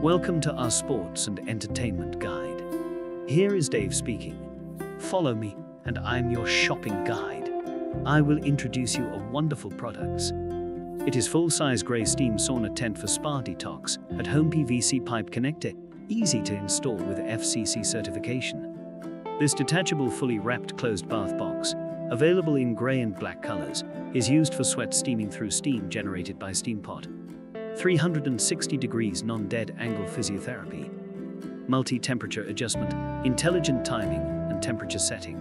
Welcome to our sports and entertainment guide. Here is Dave speaking. Follow me and I'm your shopping guide. I will introduce you a wonderful products. It is full-size grey steam sauna tent for spa detox, at-home PVC pipe connector, easy to install with FCC certification. This detachable fully wrapped closed bath box, available in grey and black colors, is used for sweat steaming through steam generated by steam pot. 360 degrees non-dead angle physiotherapy. Multi-temperature adjustment, intelligent timing and temperature setting.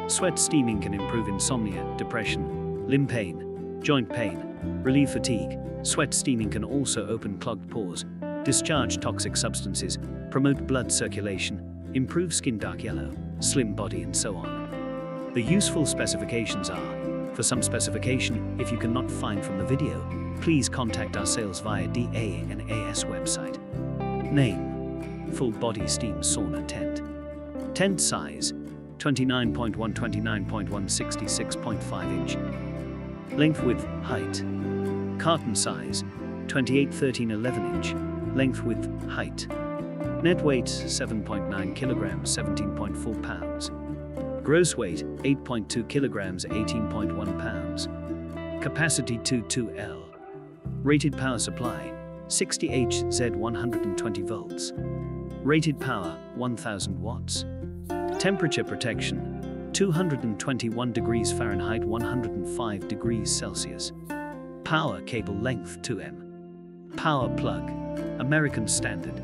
Sweat steaming can improve insomnia, depression, limb pain, joint pain, relieve fatigue. Sweat steaming can also open clogged pores, discharge toxic substances, promote blood circulation, improve skin dark yellow, slim body and so on. The useful specifications are: for some specification, if you cannot find from the video, please contact our sales via DANAS website. Name: Full Body Steam Sauna Tent. Tent size: 29.1 29.1 66.5 inch. Length, width, height. Carton size: 28 13 11 inch. Length, width, height. Net weight: 7.9 kilograms 17.4 pounds. Gross weight: 8.2 kilograms 18.1 pounds. Capacity 22L. Rated power supply: 60 Hz 120 volts. Rated power: 1000 watts. Temperature protection: 221 degrees Fahrenheit 105 degrees Celsius. Power cable length 2M. Power plug: American standard.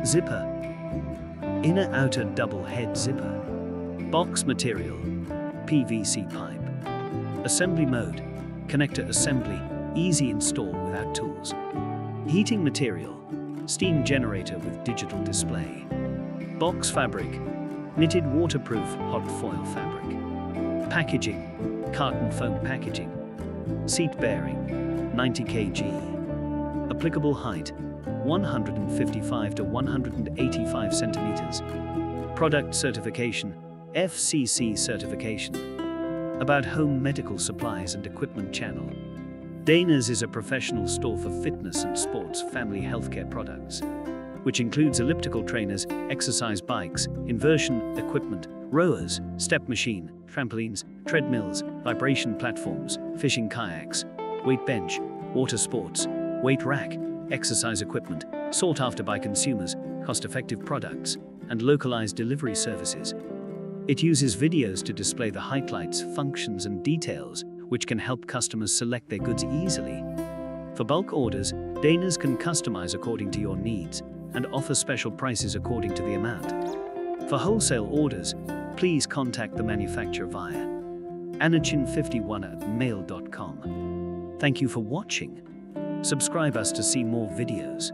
Zipper: inner outer double head zipper. Box material: PVC pipe. Assembly mode: connector assembly, easy install without tools. Heating material: steam generator with digital display. Box fabric: knitted waterproof hot foil fabric. Packaging: carton foam packaging. Seat bearing: 90 kg. Applicable height: 155 to 185 centimeters. Product certification: FCC certification. About home medical supplies and equipment channel. DANAS is a professional store for fitness and sports family healthcare products, which includes elliptical trainers, exercise bikes, inversion equipment, rowers, step machine, trampolines, treadmills, vibration platforms, fishing kayaks, weight bench, water sports, weight rack, exercise equipment, sought after by consumers, cost-effective products, and localized delivery services. It uses videos to display the highlights, functions, and details, which can help customers select their goods easily. For bulk orders, DANAS can customize according to your needs and offer special prices according to the amount. For wholesale orders, please contact the manufacturer via anachin51@mail.com. Thank you for watching. Subscribe us to see more videos.